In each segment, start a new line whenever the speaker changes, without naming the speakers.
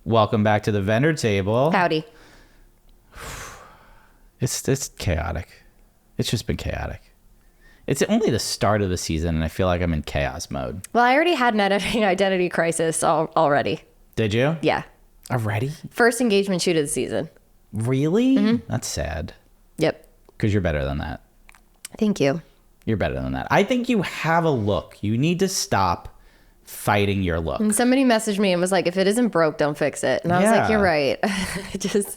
Welcome back to the vendor table.
Howdy.
It's chaotic. It's just been chaotic. It's only the start of the season, and I feel like I'm in chaos mode.
Well, I already had an identity crisis already.
Did you?
Yeah.
Already?
First engagement shoot of the season.
Really?
Mm-hmm.
That's sad.
Yep.
Because you're better than that.
Thank you.
You're better than that. I think you have a look. You need to stop fighting your look.
And somebody messaged me and was like, if it isn't broke, don't fix it. And I was like, you're right.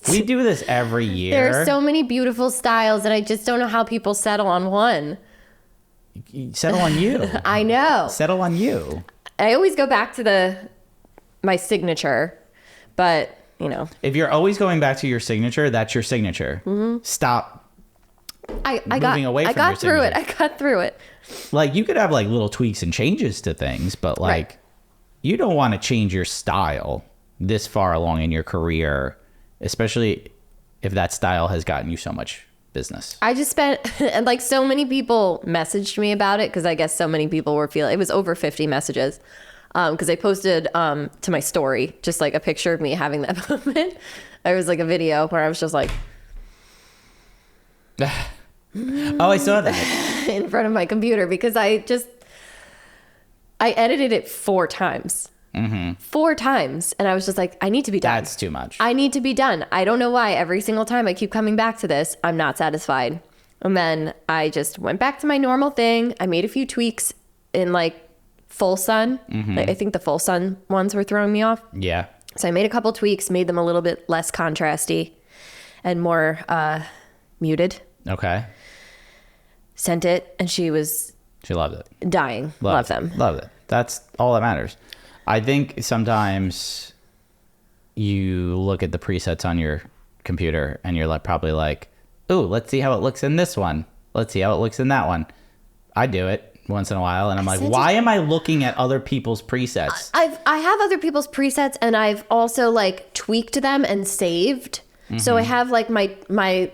We do this every year.
There are so many beautiful styles, and I just don't know how people settle on one.
Settle on you.
I know.
Settle on you.
I always go back to my signature, but you know.
If you're always going back to your signature, that's your signature. Mm-hmm. Stop.
I got through it.
Like, you could have like little tweaks and changes to things, but like, right. You don't want to change your style this far along in your career, especially if that style has gotten you so much business.
I just spent, and like so many people messaged me about it, because I guess so many people were feeling, it was over 50 messages, because I posted to my story just like a picture of me having that moment. It was like a video where I was just like,
oh, I saw that
in front of my computer, because I edited it 4 times. Mm-hmm. 4 times. And I was just like, I need to be done.
That's too much.
I need to be done. I don't know why every single time I keep coming back to this, I'm not satisfied. And then I just went back to my normal thing. I made a few tweaks in like full sun. Mm-hmm. I think the full sun ones were throwing me off.
Yeah.
So I made a couple tweaks, made them a little bit less contrasty and more muted.
Okay.
Sent it, and she
loved it.
Dying. Love them.
Loved it. That's all that matters. I think sometimes you look at the presets on your computer and you're like, probably like, ooh, let's see how it looks in this one. Let's see how it looks in that one. I do it once in a while, and I'm like, why am I looking at other people's presets?
I have other people's presets, and I've also like tweaked them and saved. Mm-hmm. So I have like my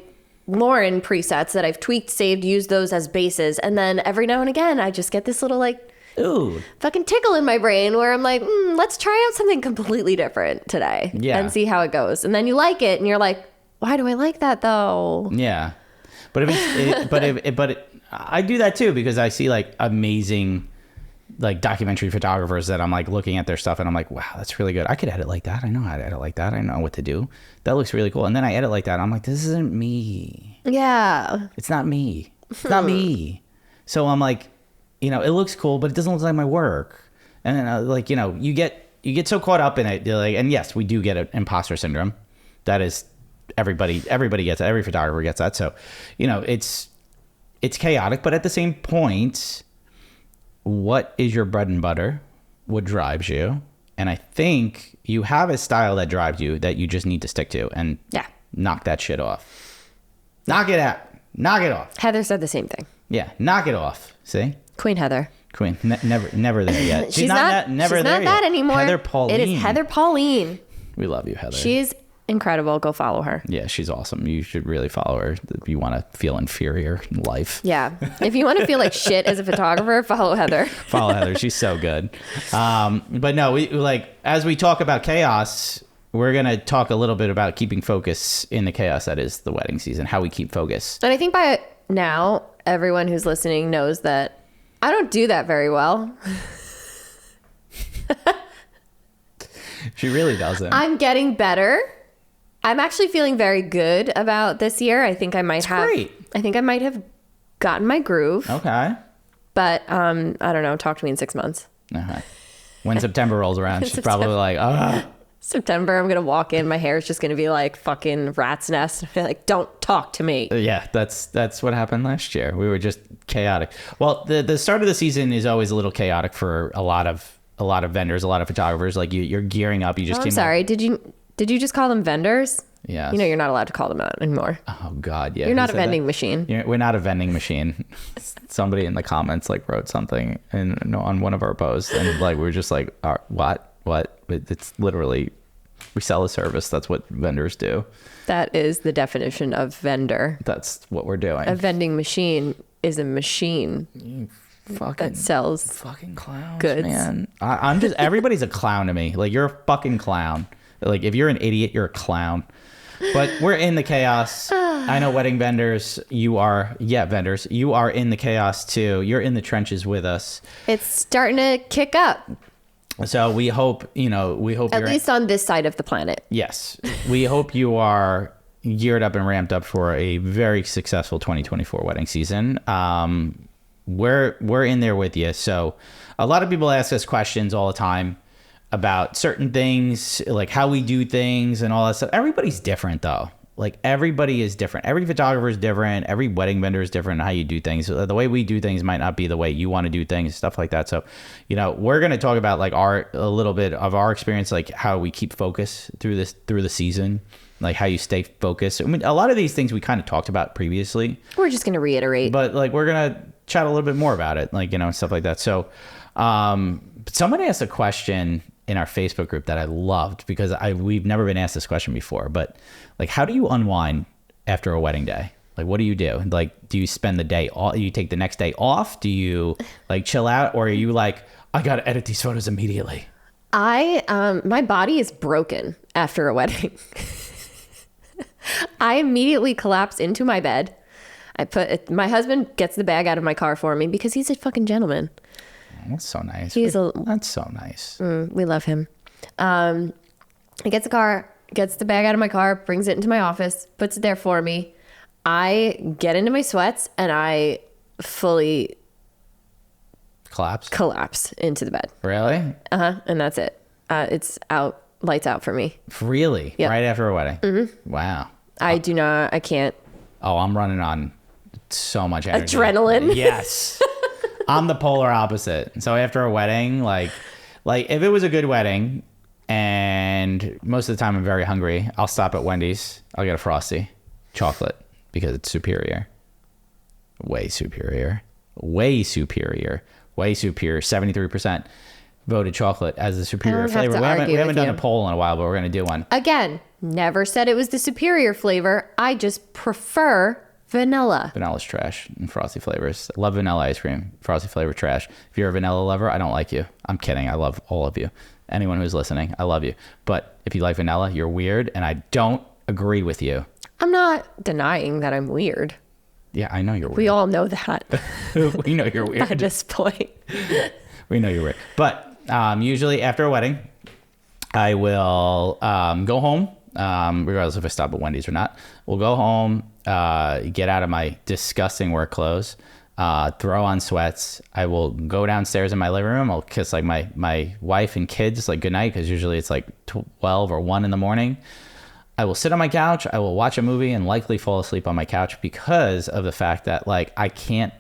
Lauren presets that I've tweaked, saved, used those as bases, and then every now and again I just get this little like
ooh,
fucking tickle in my brain where I'm like, let's try out something completely different today.
Yeah.
And see how it goes. And then you like it, and you're like, why do I like that though?
Yeah. But I do that too, because I see like amazing like documentary photographers that I'm like looking at their stuff and I'm like, wow, that's really good. I could edit like that. I know how to edit like that. I know what to do. That looks really cool. And then I edit like that. And I'm like, this isn't me.
Yeah.
It's not me. It's not me. So I'm like, you know, it looks cool, but it doesn't look like my work. And then like, you know, you get so caught up in it. Like, and yes, we do get an imposter syndrome. That is everybody gets that. Every photographer gets that. So, you know, it's chaotic, but at the same point, what is your bread and butter? What drives you? And I think you have a style that drives you that you just need to stick to and knock that shit off. Knock it out. Knock it off.
Heather said the same thing.
Yeah, knock it off. See?
Queen Heather.
Queen. Never there yet.
She's not that anymore.
Heather Pauline.
It is Heather Pauline.
We love you, Heather.
She's incredible. Go follow her.
Yeah, she's awesome. You should really follow her if you want to feel inferior in life.
Yeah. If you want to feel like shit as a photographer, follow Heather.
Follow Heather. She's so good. But no, we like, as we talk about chaos, we're going to talk a little bit about keeping focus in the chaos that is the wedding season, how we keep focus.
And I think by now, everyone who's listening knows that I don't do that very well.
She really doesn't.
I'm getting better. I'm actually feeling very good about this year. I think I might have gotten my groove.
Okay.
But I don't know. Talk to me in 6 months.
Okay. When September rolls around, she's probably like,
September, I'm going to walk in. My hair is just going to be like fucking rat's nest. I'll be like, don't talk to me.
Yeah, that's what happened last year. We were just chaotic. Well, the start of the season is always a little chaotic for a lot of vendors, a lot of photographers. Like you're gearing up. You just
I'm sorry. Did you just call them vendors?
Yeah.
You know, you're not allowed to call them that anymore.
Oh God, yeah.
You're not a vending machine.
We're not a vending machine. Somebody in the comments like wrote something on one of our posts, and like we were just like, what? It's literally, we sell a service. That's what vendors do.
That is the definition of vendor.
That's what we're doing.
A vending machine is a machine that sells
fucking clowns,
goods.
Man. I'm just, everybody's a clown to me. Like, you're a fucking clown. Like, if you're an idiot, you're a clown. But we're in the chaos. I know wedding vendors, you are in the chaos too. You're in the trenches with us.
It's starting to kick up.
So we hope
At least on this side of the planet.
Yes. We hope you are geared up and ramped up for a very successful 2024 wedding season. We're in there with you. So a lot of people ask us questions all the time about certain things, like how we do things and all that stuff. Everybody's different though. Like, everybody is different. Every photographer is different. Every wedding vendor is different in how you do things. The way we do things might not be the way you want to do things, stuff like that. So, we're going to talk about like a little bit of our experience, like how we keep focus through the season, like how you stay focused. I mean, a lot of these things we kind of talked about previously.
We're just going to reiterate.
But like, we're going to chat a little bit more about it, like, stuff like that. So, someone asked a question in our Facebook group that I loved, because we've never been asked this question before, but like, how do you unwind after a wedding day? Like, what do you do? Like, do you spend the day off? You take the next day off? Do you like chill out? Or are you like, I got to edit these photos immediately?
My body is broken after a wedding. I immediately collapse into my bed. My husband gets the bag out of my car for me because he's a fucking gentleman.
That's so nice. That's so nice.
We love him. He gets the bag out of my car, brings it into my office, puts it there for me. I get into my sweats and I fully collapse into the bed.
Really?
And that's it. It's out, lights out for me.
Really? Yep. Right after a wedding? Mm-hmm. Wow.
I can't.
Oh, I'm running on so much energy.
Adrenaline.
Yes. I'm the polar opposite. So after a wedding, like if it was a good wedding, and most of the time I'm very hungry, I'll stop at Wendy's. I'll get a Frosty chocolate because it's superior. Way superior. 73% voted chocolate as the superior flavor. We haven't done a poll in a while, but we're going to do one.
Again, never said it was the superior flavor. I just prefer vanilla.
Vanilla's trash and Frosty flavors. I love vanilla ice cream. Frosty flavor trash. If you're a vanilla lover, I don't like you. I'm kidding. I love all of you. Anyone who's listening, I love you. But if you like vanilla, you're weird, and I don't agree with you.
I'm not denying that I'm weird.
Yeah, I know you're weird.
We all know that.
We know you're weird.
At this point.
We know you're weird. But usually after a wedding, I will go home, regardless if I stop at Wendy's or not. We'll go home, get out of my disgusting work clothes, throw on sweats. I will go downstairs in my living room. I'll kiss like my wife and kids like goodnight, because usually it's like 12 or 1 in the morning. I will sit on my couch. I will watch a movie and likely fall asleep on my couch because of the fact that like I can't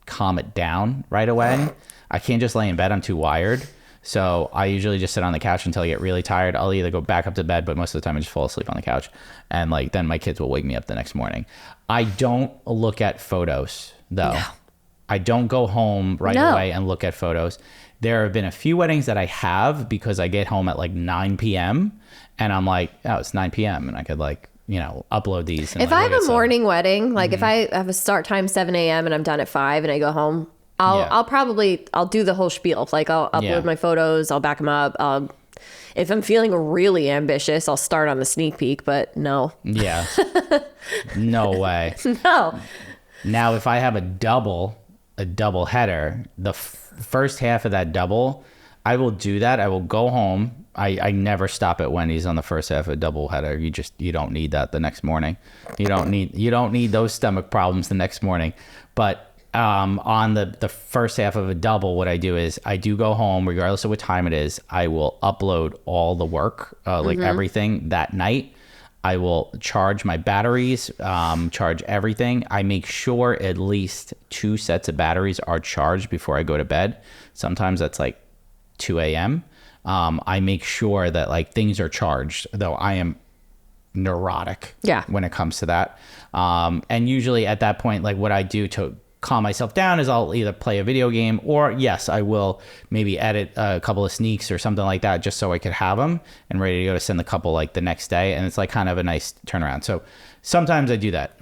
calm it down right away. I can't just lay in bed. I'm too wired. So I usually just sit on the couch until I get really tired. I'll either go back up to bed, but most of the time I just fall asleep on the couch. And like then my kids will wake me up the next morning. I don't look at photos though. No. I don't go home right away and look at photos. There have been a few weddings that I have because I get home at like 9 p.m. and I'm like, oh, it's 9 p.m. and I could like, upload these. And
if I have a morning wedding, like if I have a start time 7 a.m. and I'm done at 5 and I go home, I'll do the whole spiel. Like I'll upload my photos, I'll back them up. If I'm feeling really ambitious, I'll start on the sneak peek, but no.
Yeah. No way.
No.
Now, if I have a double header, the first half of that double, I will do that. I will go home. I never stop at Wendy's on the first half of a double header. You don't need that the next morning. You don't need those stomach problems the next morning. But on the first half of a double, what I do is I do go home, regardless of what time it is. I will upload all the work, everything that night. I will charge my batteries, charge everything. I make sure at least 2 sets of batteries are charged before I go to bed. Sometimes that's like 2 a.m. I make sure that like things are charged, though I am neurotic when it comes to that. And usually at that point, like what I do to calm myself down is I'll either play a video game or yes, I will maybe edit a couple of sneaks or something like that just so I could have them and ready to go to send the couple like the next day. And it's like kind of a nice turnaround. So sometimes I do that.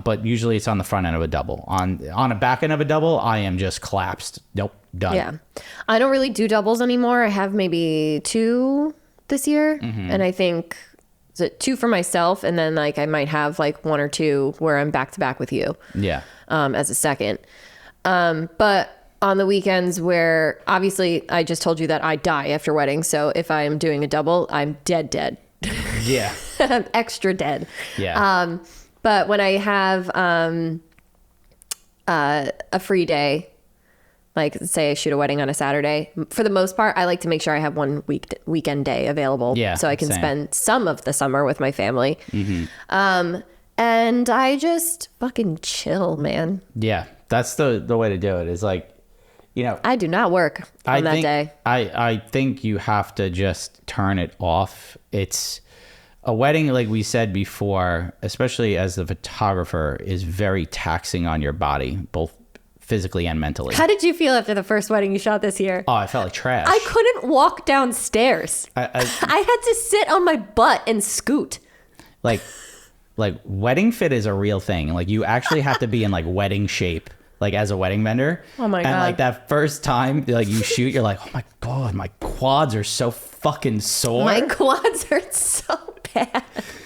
But usually it's on the front end of a double. On a back end of a double, I am just collapsed. Nope. Done.
Yeah. I don't really do doubles anymore. I have maybe 2 this year. And I think is it 2 for myself, and then like I might have like 1 or 2 where I'm back to back with you.
Yeah.
As a second. But on the weekends where obviously I just told you that I die after weddings. So if I am doing a double, I'm dead.
Yeah.
I'm extra dead.
Yeah.
But when I have a free day, like say I shoot a wedding on a Saturday, for the most part, I like to make sure I have one weekend day available.
Yeah,
so I can
same.
spend some of the summer with my family. And I just fucking chill, man.
Yeah. That's the way to do it, is like, you know,
I do not work on that day.
I think you have to just turn it off. It's a wedding, like we said before, especially as the photographer, is very taxing on your body, both physically and mentally.
How did you feel after the first wedding you shot this year?
Oh, I felt like trash.
I couldn't walk downstairs. I had to sit on my butt and scoot.
Like wedding fit is a real thing. Like you actually have to be in like wedding shape, like as a wedding vendor.
Oh my God.
And like that first time like you shoot, you're like, oh my God, my quads are so fucking sore.
My quads hurt so bad.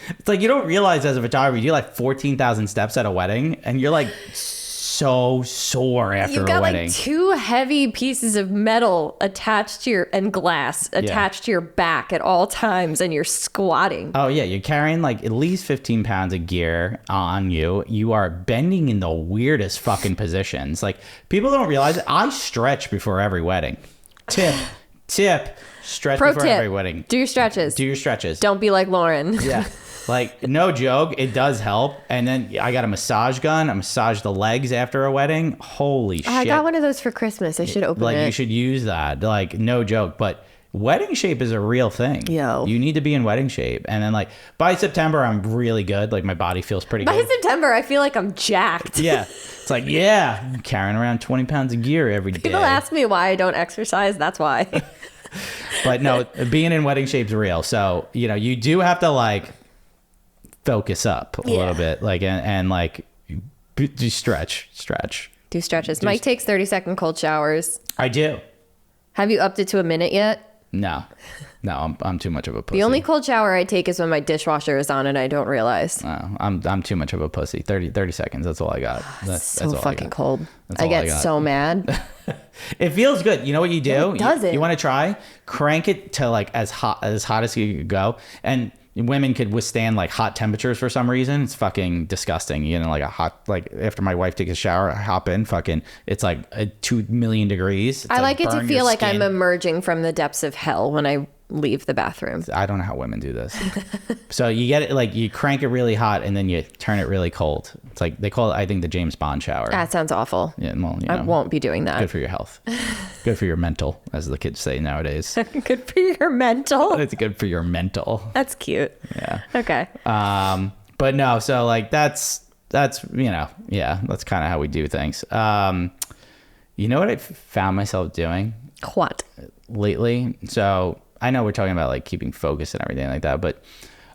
It's like you don't realize as a photographer, you do like 14,000 steps at a wedding and you're like so sore after
You've got
a wedding.
like 2 heavy pieces of metal attached to your and glass attached to your back at all times, and you're squatting.
Oh yeah, you're carrying like at least 15 pounds of gear on you. You are bending in the weirdest fucking positions. Like people don't realize it. I stretch before every wedding. Tip, stretch
Pro
before
tip,
every wedding.
do your stretches.
Do your stretches.
Don't be like Lauren.
Yeah. Like, no joke, it does help. And then I got a massage gun. I massage the legs after a wedding. Holy shit.
I got one of those for Christmas. I should open
like,
it.
you should use that. Like, no joke. But wedding shape is a real thing.
Yo.
You need to be in wedding shape. And then, like, by September, I'm really good. Like, my body feels pretty
By
good.
September, I feel like I'm jacked.
Yeah. It's like, yeah, I'm carrying around 20 pounds of gear every day.
People ask me why I don't exercise. That's why.
But no, being in wedding shape is real. So, you know, you do have to, like, focus up a little bit, like, and like do stretch.
Do stretches. Mike takes 30-second cold showers.
I do.
Have you upped it to a minute yet?
No, I'm too much of a pussy.
The only cold shower I take is when my dishwasher is on and I don't realize.
No, I'm too much of a pussy. 30 seconds. That's all I got. That's
So
all
fucking
I got.
cold.
That's
I
all
get
got.
so mad.
It feels good. You know what you do?
It doesn't.
You want to try? Crank it to like as hot as you could go, and women could withstand like hot temperatures for some reason. It's fucking disgusting. You know, like a hot, like after my wife takes a shower, I hop in, fucking, it's like 2 million degrees. It's
I like it to
burn
feel
your
like I'm
skin.
emerging from the depths of hell when I leave the bathroom.
I don't know how women do this. So you get it, like you crank it really hot and then you turn it really cold. It's like they call it, I think, the James Bond shower.
That sounds awful.
Yeah, well, you
I
know,
won't be doing that.
good for your health. Good for your mental, as the kids say nowadays.
Good for your mental.
It's good for your mental.
That's cute.
Yeah.
Okay.
But no, so like that's you know, yeah, that's kind of how we do things. You know what I found myself doing
What?
lately? So I know we're talking about like keeping focus and everything like that, but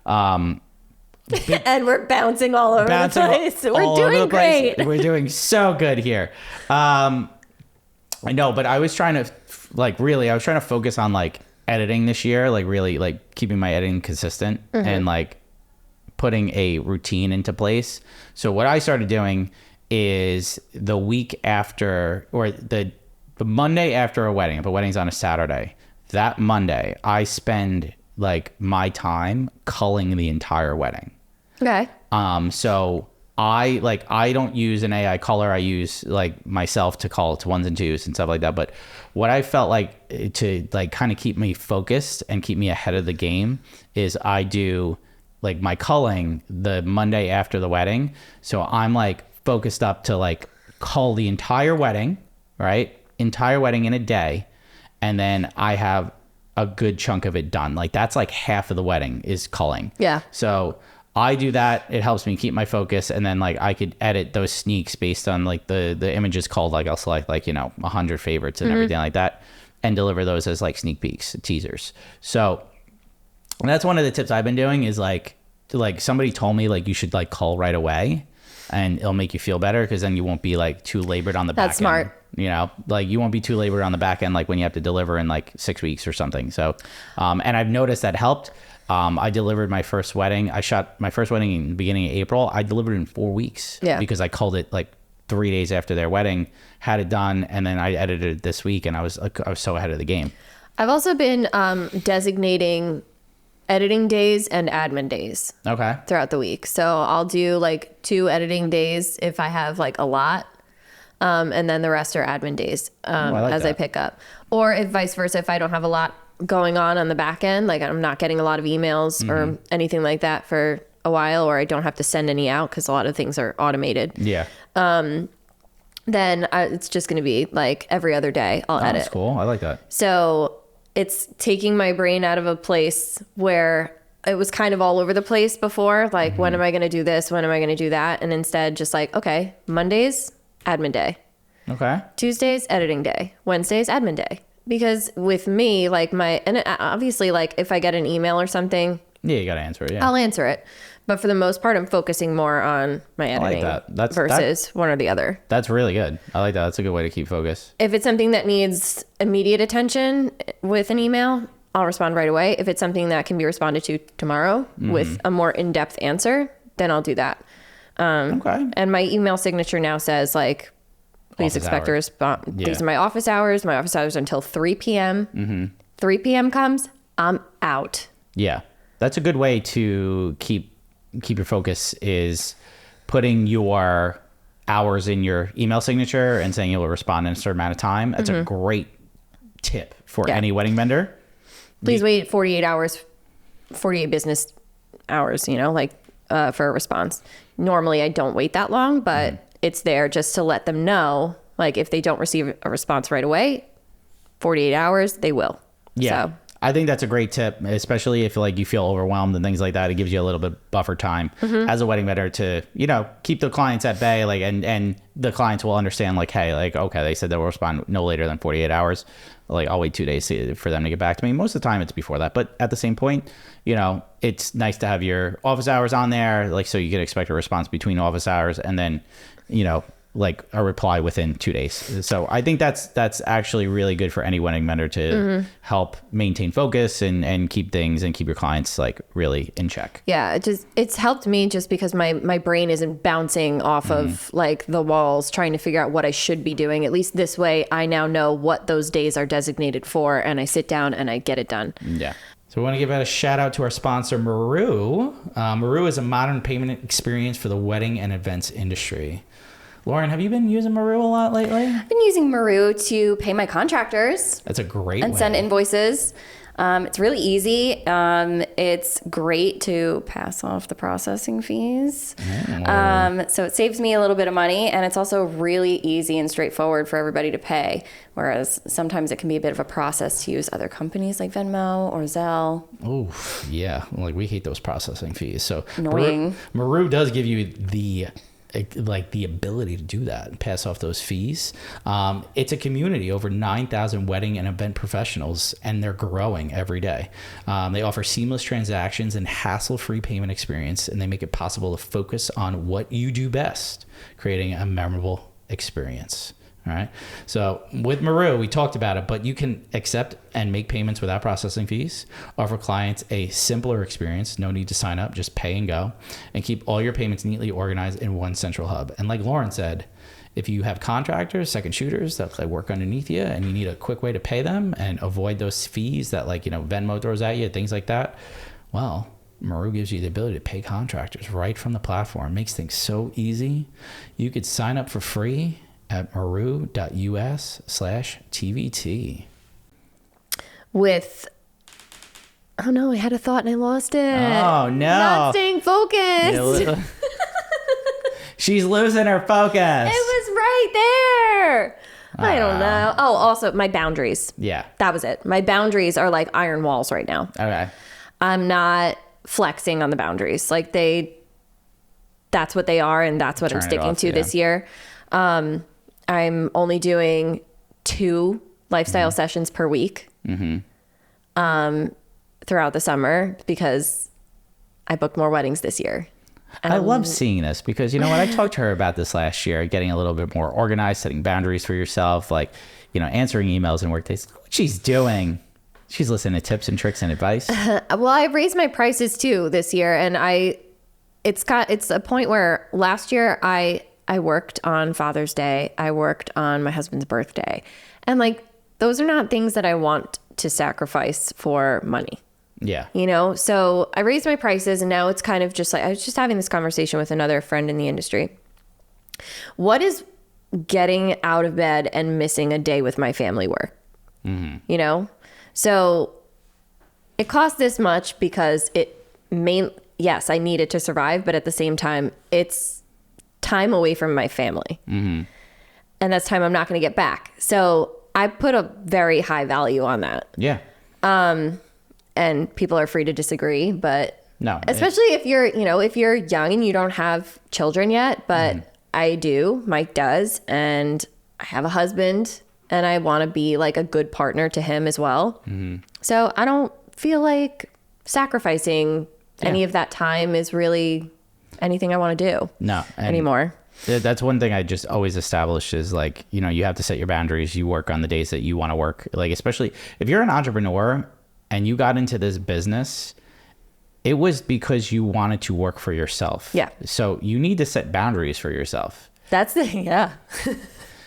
And we're bouncing all over the place.
all
We're
over the
doing
place.
great.
We're doing so good here. I know, but I was trying to I was trying to focus on like editing this year, like really like keeping my editing consistent and like putting a routine into place. So what I started doing is the week after, or the Monday after a wedding, if a wedding's on a Saturday, that Monday I spend like my time culling the entire wedding.
Okay.
So I don't use an AI color. I use like myself to call it to ones and twos and stuff like that. But what I felt like to like kind of keep me focused and keep me ahead of the game is I do like my culling the Monday after the wedding. So I'm like focused up to like cull the entire wedding, right? Entire wedding in a day. And then I have a good chunk of it done. Like that's like half of the wedding is culling.
Yeah.
So I do that. It helps me keep my focus. And then like I could edit those sneaks based on like the images called, like I'll select like, 100 favorites and everything like that and deliver those as like sneak peeks, teasers. So that's one of the tips I've been doing is like somebody told me like you should like cull right away. and it'll make you feel better because then you won't be like too labored on the back end.
That's smart.
You know, like you won't be too labored on the back end, like when you have to deliver in like 6 weeks or something. So, and I've noticed that helped. I delivered my first wedding. I shot my first wedding in the beginning of April. I delivered in 4 weeks because I called it like 3 days after their wedding, had it done, and then I edited it this week, and I was so ahead of the game.
I've also been designating editing days and admin days throughout the week. So I'll do like 2 editing days if I have like a lot. And then the rest are admin days I pick up. Or if vice versa, if I don't have a lot going on the back end, like I'm not getting a lot of emails or anything like that for a while, or I don't have to send any out because a lot of things are automated.
Yeah.
Then it's just going to be like every other day I'll edit.
That's cool. I like that.
So it's taking my brain out of a place where it was kind of all over the place before. Like, when am I going to do this? When am I going to do that? And instead just like, okay, Mondays, admin day.
Okay.
Tuesdays, editing day. Wednesdays, admin day. Because with me, like and obviously like if I get an email or something.
Yeah, you got to answer it. Yeah.
I'll answer it. But for the most part, I'm focusing more on my editing versus one or the other.
That's really good. I like that. That's a good way to keep focus.
If it's something that needs immediate attention with an email, I'll respond right away. If it's something that can be responded to tomorrow with a more in-depth answer, then I'll do that.
Okay.
And my email signature now says like, please expect a response. These are my office hours. My office hours are until 3 p.m. 3 p.m. comes, I'm out.
Yeah. That's a good way to keep your focus, is putting your hours in your email signature and saying you'll respond in a certain amount of time. That's a great tip for any wedding vendor.
Please wait 48 hours, 48 business hours, like for a response. Normally I don't wait that long, but it's there just to let them know, like if they don't receive a response right away, 48 hours, they will.
Yeah.
So.
I think that's a great tip, especially if like you feel overwhelmed and things like that. It gives you a little bit buffer time as a wedding vendor to, keep the clients at bay, like, and the clients will understand like, hey, like, okay, they said they'll respond no later than 48 hours. Like I'll wait 2 days for them to get back to me. Most of the time it's before that, but at the same point, it's nice to have your office hours on there. Like, so you can expect a response between office hours and then, like a reply within 2 days. So I think that's actually really good for any wedding vendor to help maintain focus and keep things and keep your clients like really in check.
Yeah, it's helped me just because my brain isn't bouncing off of like the walls trying to figure out what I should be doing. At least this way I now know what those days are designated for, and I sit down and I get it done.
Yeah. So we want to give a shout out to our sponsor, Maru. Maru is a modern payment experience for the wedding and events industry. Lauren, have you been using Maru a lot lately?
I've been using Maru to pay my contractors.
That's a great
way. And send invoices. It's really easy. It's great to pass off the processing fees. So it saves me a little bit of money, and it's also really easy and straightforward for everybody to pay. Whereas sometimes it can be a bit of a process to use other companies like Venmo or Zelle.
Oh, yeah. Like we hate those processing fees. So
annoying.
Maru does give you the ability to do that and pass off those fees. It's a community, over 9,000 wedding and event professionals, and they're growing every day. They offer seamless transactions and hassle-free payment experience, and they make it possible to focus on what you do best, creating a memorable experience. All right. So with Maru, we talked about it, but you can accept and make payments without processing fees, offer clients a simpler experience, no need to sign up, just pay and go, and keep all your payments neatly organized in one central hub. And like Lauren said, if you have contractors, second shooters that like work underneath you and you need a quick way to pay them and avoid those fees that like, Venmo throws at you, things like that, well, Maru gives you the ability to pay contractors right from the platform. It makes things so easy. You could sign up for free at maru.us/TVT.
Oh no, I had a thought and I lost it.
Oh no.
Not staying focused.
She's losing her focus.
It was right there. I don't know. Oh, also my boundaries.
Yeah.
That was it. My boundaries are like iron walls right now.
Okay.
I'm not flexing on the boundaries. Like that's what they are, and that's what I'm sticking to this year. I'm only doing 2 lifestyle sessions per week throughout the summer because I booked more weddings this year.
I love seeing this because, you know what, I talked to her about this last year, getting a little bit more organized, setting boundaries for yourself, like, you know, answering emails and work days. What she's doing, she's listening to tips and tricks and advice.
Well, I've raised my prices too this year, and it's a point where last year I worked on Father's Day, I worked on my husband's birthday, and like those are not things that I want to sacrifice for money.
Yeah.
You know, so I raised my prices, and now it's kind of just like, I was just having this conversation with another friend in the industry. What is getting out of bed and missing a day with my family work? Mm-hmm. You know? So it costs this much because yes, I need it to survive, but at the same time, it's time away from my family. Mm-hmm. And that's time I'm not going to get back. So I put a very high value on that.
Yeah.
And people are free to disagree, but
no,
especially if you're young and you don't have children yet, but I do, Mike does, and I have a husband, and I want to be like a good partner to him as well. Mm-hmm. So I don't feel like sacrificing any of that time is really anything I want to do anymore.
That's one thing I just always establish is like, you know, you have to set your boundaries. You work on the days that you want to work. Like, especially if you're an entrepreneur and you got into this business, it was because you wanted to work for yourself.
Yeah.
So you need to set boundaries for yourself.
That's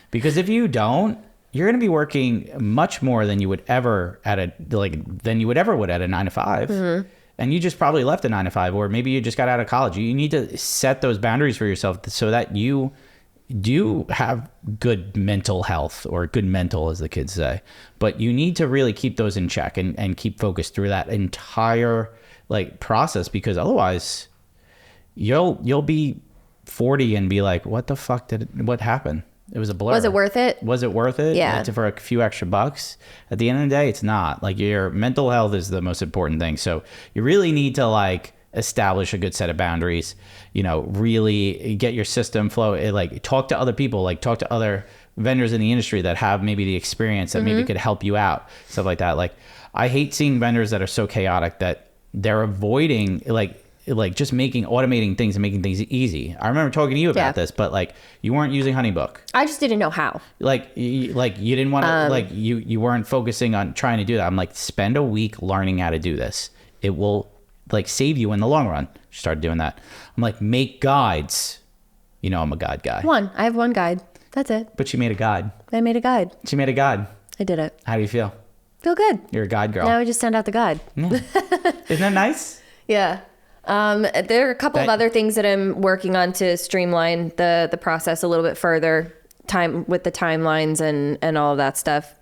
Because if you don't, you're going to be working much more than you would ever would at a 9-to-5. Mm-hmm. And you just probably left a 9-to-5, or maybe you just got out of college. You need to set those boundaries for yourself so that you do have good mental health, or good mental, as the kids say. But you need to really keep those in check and keep focused through that entire like process, because otherwise you'll be 40 and be like, what the fuck what happened? It was a blur.
Was it worth it?
Was it worth it?
Yeah.
For a few extra bucks? At the end of the day, it's not. Like, your mental health is the most important thing. So you really need to like establish a good set of boundaries, you know, really get your system flow, like talk to other people, like talk to other vendors in the industry that have maybe the experience that maybe could help you out, stuff like that. Like, I hate seeing vendors that are so chaotic that they're avoiding like just automating things and making things easy. I remember talking to you about this, but like, you weren't using HoneyBook.
I just didn't know how.
Like you didn't want to, like you weren't focusing on trying to do that. I'm like, spend a week learning how to do this. It will like save you in the long run. Started doing that. I'm like, make guides. You know, I'm a guide guy.
I have one guide. That's it.
But she made a guide.
I made a guide.
She made a guide.
I did it.
How do you feel?
Feel good.
You're a guide girl.
Now I just send out the guide.
Yeah. Isn't that nice?
Yeah. There are a couple of other things that I'm working on to streamline the process a little bit further, with the timelines and all of that stuff.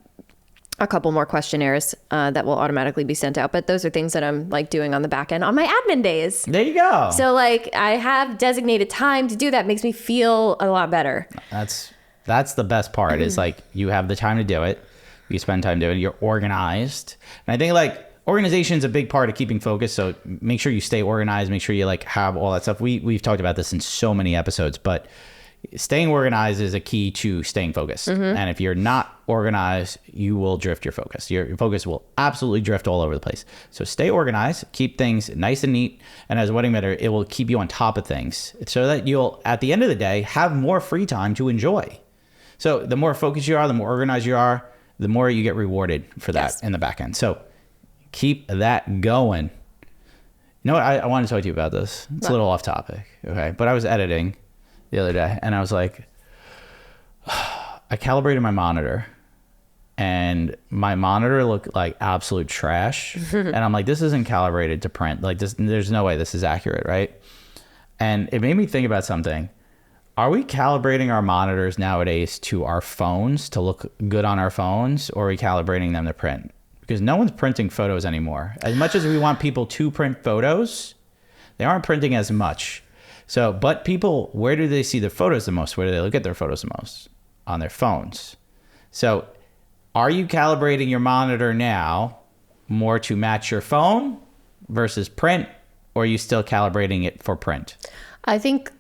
A couple more questionnaires that will automatically be sent out, but those are things that I'm like doing on the back end on my admin days.
There you go.
So like, I have designated time to do that. Makes me feel a lot better.
That's the best part is like, you have the time to do it. You spend time doing it. You're organized. And I think like, organization is a big part of keeping focus. So make sure you stay organized. Make sure you like have all that stuff. We've talked about this in so many episodes, but staying organized is a key to staying focused. Mm-hmm. And if you're not organized, you will drift your focus. Your focus will absolutely drift all over the place. So stay organized, keep things nice and neat. And as a wedding vendor, it will keep you on top of things so that you'll, at the end of the day, have more free time to enjoy. So the more focused you are, the more organized you are, the more you get rewarded for that in the back end. So keep that going. You know what? I want to talk to you about this. It's a little off topic, okay? But I was editing the other day, and I was like, I calibrated my monitor, and my monitor looked like absolute trash. And I'm like, this isn't calibrated to print. Like, this, there's no way this is accurate, right? And it made me think about something. Are we calibrating our monitors nowadays to our phones to look good on our phones, or are we calibrating them to print? Because no one's printing photos anymore. As much as we want people to print photos, they aren't printing as much. So, but people, where do they see their photos the most? Where do they look at their photos the most? On their phones. So, are you calibrating your monitor now more to match your phone versus print, or are you still calibrating it for print?
I think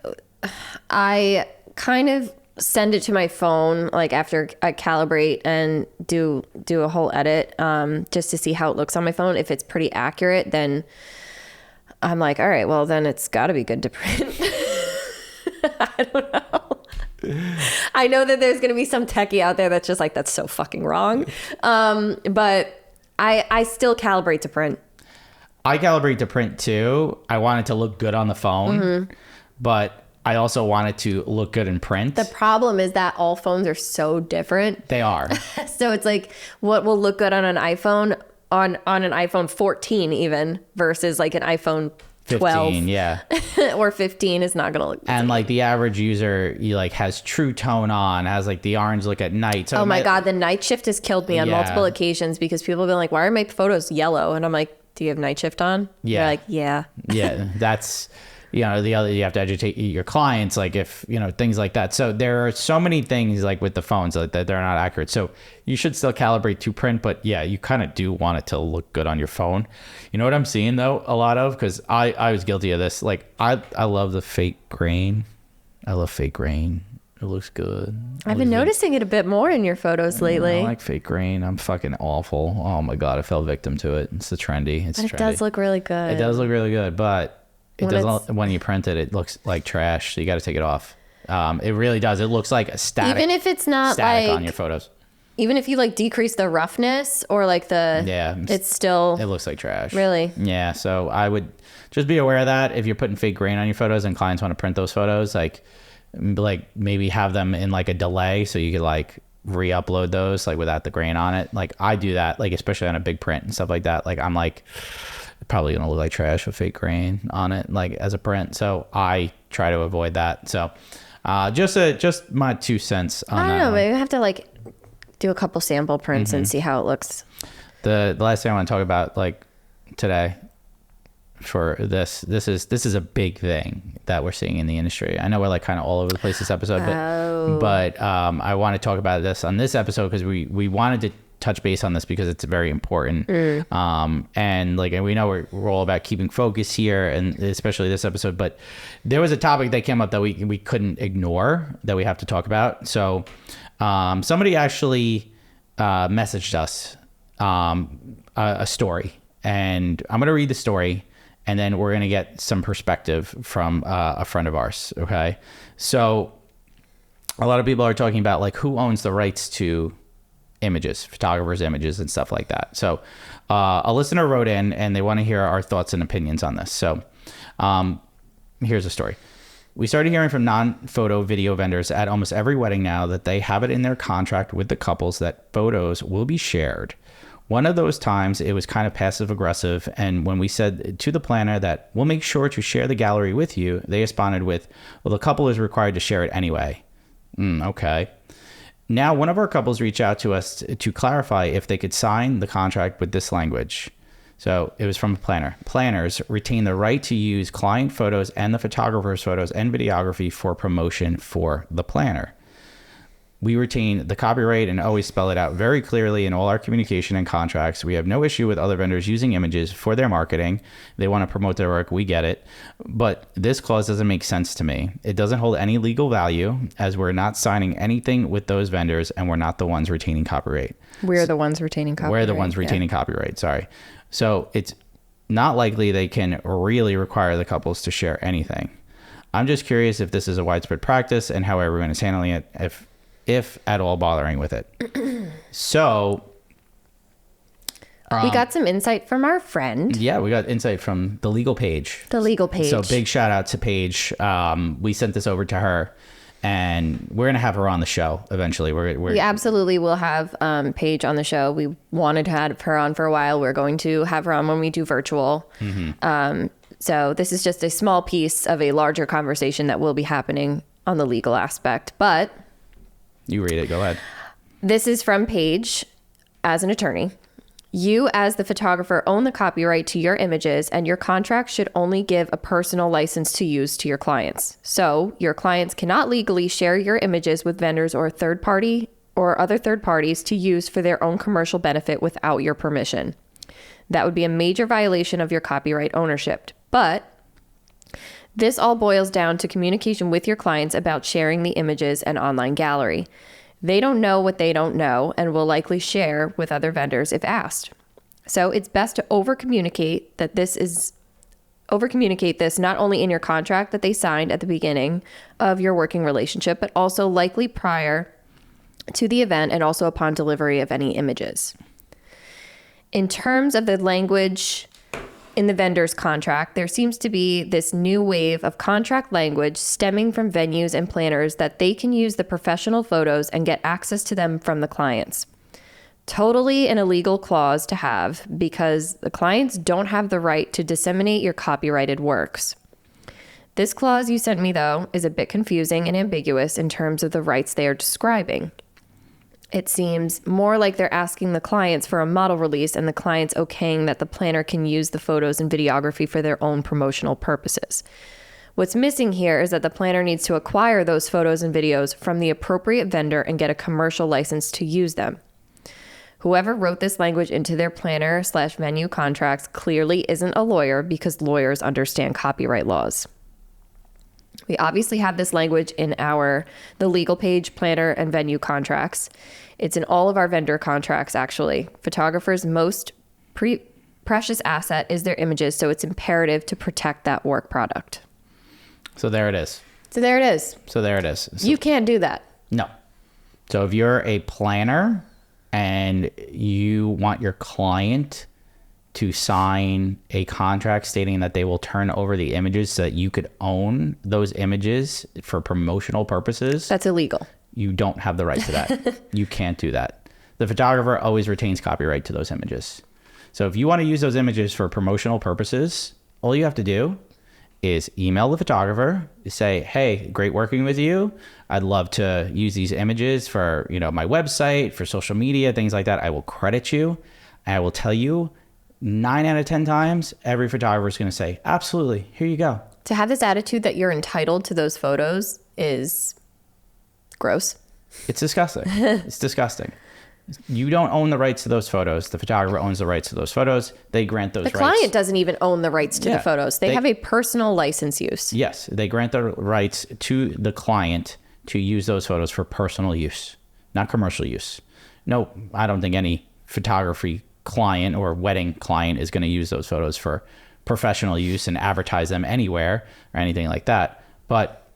I kind of send it to my phone like after I calibrate and do a whole edit just to see how it looks on my phone. If it's pretty accurate, then I'm like, all right, well then it's got to be good to print. I don't know. I know that there's going to be some techie out there that's just like, that's so fucking wrong. But I still calibrate to print.
I calibrate to print too. I want it to look good on the phone, but I also want it to look good in print.
The problem is that all phones are so different.
They are.
So it's like what will look good on an iPhone, on an iPhone 14 even, versus like an iPhone 12
15, yeah.
or 15 is not going to look good.
And like the average user, like has True Tone on, has like the orange look at night. So
oh my God, the night shift has killed me on
Yeah.
multiple occasions because people have been like, why are my photos yellow? And I'm like, do you have night shift on?
Yeah.
They're like, yeah.
Yeah, that's, you know, the other, you have to educate your clients, like if, you know, things like that. So there are so many things like with the phones like that they're not accurate. So you should still calibrate to print, but yeah, you kind of do want it to look good on your phone. You know what I'm seeing though, a lot of, because I was guilty of this. Like I love the fake grain. I love fake grain. It looks good.
I've been noticing it a bit more in your photos lately.
I like fake grain. I'm fucking awful. Oh my God, I fell victim to it. It's the trendy. It's
But it
trendy.
does look really good.
It does look really good, but it
When
doesn't. When you print it, it looks like trash. So you got to take it off. It really does. It looks like a static.
Even if it's not
static
like,
on your photos.
even if you like decrease the roughness or like the,
Yeah,
it's still,
it looks like trash.
Really?
Yeah. So I would just be aware of that. If you're putting fake grain on your photos and clients want to print those photos, like maybe have them in like a delay so you could like re-upload those like without the grain on it. Like I do that, like especially on a big print and stuff like that. Like I'm like probably gonna look like trash with fake grain on it, like as a print. So I try to avoid that. So just my 2 cents on
I don't
that
know,
one.
maybe I have to like do a couple sample prints and see how it looks.
The last thing I want to talk about like today for this is a big thing that we're seeing in the industry. I know we're like kind of all over the place this episode, but I want to talk about this on this episode because we wanted to touch base on this because it's very important. And like, and we know we're all about keeping focus here, and especially this episode, but there was a topic that came up that we couldn't ignore that we have to talk about. So somebody actually messaged us a story, and I'm going to read the story, and then we're going to get some perspective from a friend of ours. Okay. So a lot of people are talking about like who owns the rights to images, photographers' images and stuff like that. So a listener wrote in and they want to hear our thoughts and opinions on this. So here's a story. We started hearing from non-photo video vendors at almost every wedding now that they have it in their contract with the couples that photos will be shared. One of those times it was kind of passive aggressive, and when we said to the planner that we'll make sure to share the gallery with you, they responded with, well, the couple is required to share it anyway. Okay. Now, one of our couples reached out to us to clarify if they could sign the contract with this language. So it was from a planner. Planners retain the right to use client photos and the photographer's photos and videography for promotion for the planner. We retain the copyright and always spell it out very clearly in all our communication and contracts. We have no issue with other vendors using images for their marketing. They want to promote their work. We get it. But this clause doesn't make sense to me. It doesn't hold any legal value as we're not signing anything with those vendors and we're not the ones retaining copyright.
We're the ones retaining copyright.
We're the ones retaining copyright. Sorry. So it's not likely they can really require the couples to share anything. I'm just curious if this is a widespread practice and how everyone is handling it, if at all bothering with it. So
we got some insight from our friend.
Yeah, we got insight from the legal page.
The legal page.
So big shout out to Paige. We sent this over to her, and we're gonna have her on the show eventually. We
absolutely will have Paige on the show. We wanted to have her on for a while. We're going to have her on when we do virtual. So this is just a small piece of a larger conversation that will be happening on the legal aspect. But
you read it. Go ahead.
This is from Paige as an attorney. You, as the photographer, own the copyright to your images, and your contract should only give a personal license to use to your clients. So your clients cannot legally share your images with vendors or other third parties to use for their own commercial benefit without your permission. That would be a major violation of your copyright ownership. But this all boils down to communication with your clients about sharing the images and online gallery. They don't know what they don't know and will likely share with other vendors if asked. So it's best to over communicate that this is over-communicate this not only in your contract that they signed at the beginning of your working relationship, but also likely prior to the event and also upon delivery of any images. In terms of the language in the vendor's contract, there seems to be this new wave of contract language stemming from venues and planners that they can use the professional photos and get access to them from the clients. Totally an illegal clause to have because the clients don't have the right to disseminate your copyrighted works. This clause you sent me, though, is a bit confusing and ambiguous in terms of the rights they are describing. It seems more like they're asking the clients for a model release and the clients okaying that the planner can use the photos and videography for their own promotional purposes. What's missing here is that the planner needs to acquire those photos and videos from the appropriate vendor and get a commercial license to use them. Whoever wrote this language into their planner/venue contracts clearly isn't a lawyer because lawyers understand copyright laws. We obviously have this language in the legal page, planner, and venue contracts. It's in all of our vendor contracts, actually. Photographers' most precious asset is their images, so it's imperative to protect that work product.
So there it is.
So there it is.
So
You can't do that.
No. So if you're a planner and you want your client to sign a contract stating that they will turn over the images so that you could own those images for promotional purposes,
That's illegal.
you don't have the right to that. You can't do that. The photographer always retains copyright to those images. So if you want to use those images for promotional purposes, all you have to do is email the photographer, say, hey, great working with you. I'd love to use these images for, my website, for social media, things like that. I will credit you. And I will tell you 9 out of 10 times, every photographer is going to say, absolutely, here you go.
To have this attitude that you're entitled to those photos is gross.
It's disgusting. It's disgusting. You don't own the rights to those photos. The photographer owns the rights to those photos. They grant those rights.
The client doesn't even own the rights to the photos. They have a personal license use.
Yes, they grant the rights to the client to use those photos for personal use, not commercial use. No, I don't think any photography client or wedding client is going to use those photos for professional use and advertise them anywhere or anything like that. But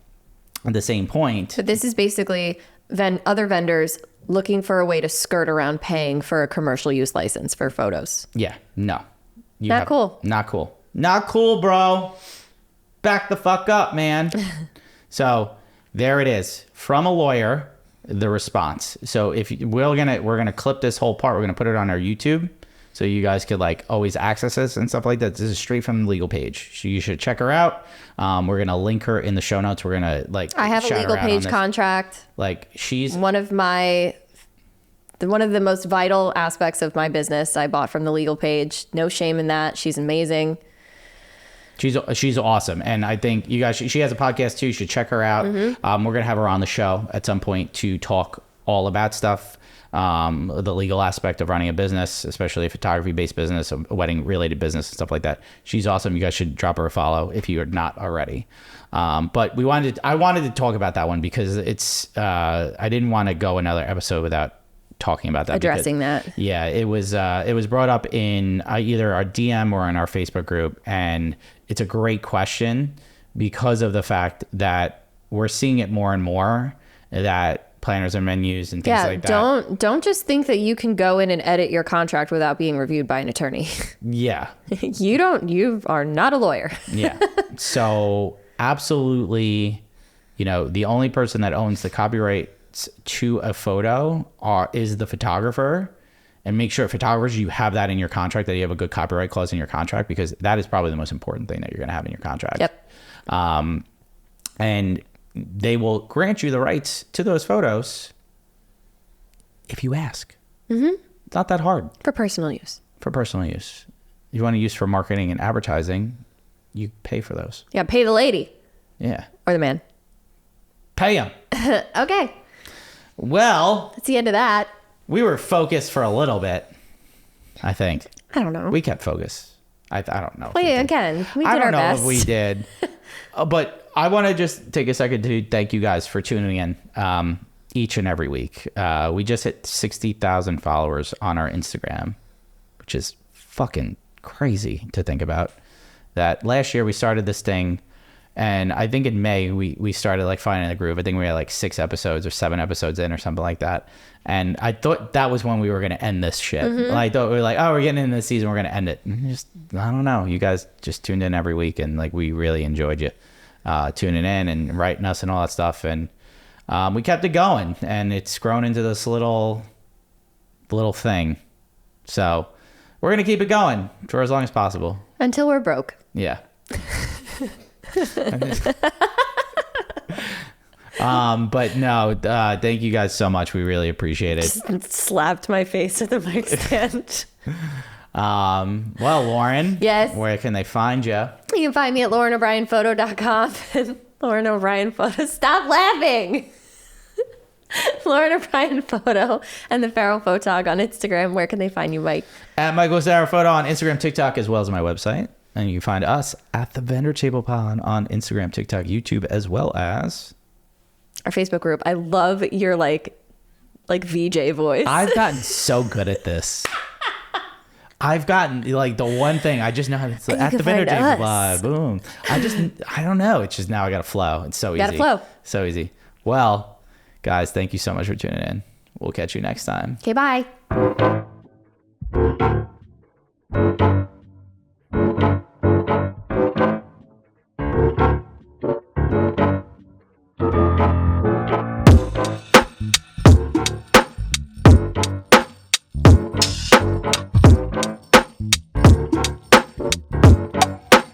at the same point...
But this is basically other vendors looking for a way to skirt around paying for a commercial use license for photos.
Yeah, no.
Not cool.
Not cool. Not cool, bro. Back the fuck up, man. So there it is. From a lawyer, the response. So if we're gonna clip this whole part, we're gonna put it on our YouTube so you guys could always access this and stuff like that. This is straight from the legal page. So you should check her out. We're gonna link her in the show notes. We're gonna
I have a legal page contract.
She's
one of the most vital aspects of my business. I bought from the legal page. No shame in that. She's amazing.
She's awesome. And I think you guys, she has a podcast too. You should check her out. Mm-hmm. We're going to have her on the show at some point to talk all about stuff. The legal aspect of running a business, especially a photography based business, a wedding related business and stuff like that. She's awesome. You guys should drop her a follow if you are not already. But I wanted to talk about that one because I didn't want to go another episode without talking about that.
Addressing that.
Yeah, it was brought up in either our DM or in our Facebook group, and it's a great question because of the fact that we're seeing it more and more that planners and menus and things like that.
Don't just think that you can go in and edit your contract without being reviewed by an attorney.
Yeah.
You are not a lawyer.
Yeah. So absolutely, the only person that owns the copyrights to a photo is the photographer. And make sure, photographers, you have that in your contract, that you have a good copyright clause in your contract, because that is probably the most important thing that you're going to have in your contract.
Yep.
And they will grant you the rights to those photos if you ask. Mm-hmm. It's not that hard.
For personal use.
If you want to use for marketing and advertising, you pay for those.
Yeah, pay the lady.
Yeah.
Or the man.
Pay them.
Okay.
Well.
That's the end of that.
We were focused for a little bit, I think.
I don't know.
We kept focus. I don't know.
Wait, again, we did our best.
I don't know if we did. But I want to just take a second to thank you guys for tuning in each and every week. We just hit 60,000 followers on our Instagram, which is fucking crazy to think about. that last year we started this thing, and I think in May we started like finding the groove. I think we had like 6 episodes or 7 episodes in or something like that. And I thought that was when we were going to end this shit. I thought we were like, oh, we're getting into the season, we're going to end it. And just, I don't know. You guys just tuned in every week, and like we really enjoyed you tuning in and writing us and all that stuff. And we kept it going, and it's grown into this little thing. So we're going to keep it going for as long as possible.
Until we're broke.
Yeah. But no, thank you guys so much. We really appreciate it.
Just slapped my face with the mic stand.
Well, Lauren.
Yes.
Where can they find you?
You can find me at LaurenO'BrienPhoto.com and Lauren O'Brien Photo. Stop laughing. Lauren O'Brien Photo and the Feral Photog on Instagram. Where can they find you, Mike?
At Michael Sarah Photo on Instagram, TikTok, as well as my website. And you can find us at the Vendor Table Pod on Instagram, TikTok, YouTube, as well as
our Facebook group. I love your like VJ voice.
I've gotten so good at this. I've gotten like the one thing I just know how to at the Vendor Table Pod. Boom. I don't know. It's just now I got to flow. It's so easy.
Got to flow.
So easy. Well, guys, thank you so much for tuning in. We'll catch you next time.
Okay, bye.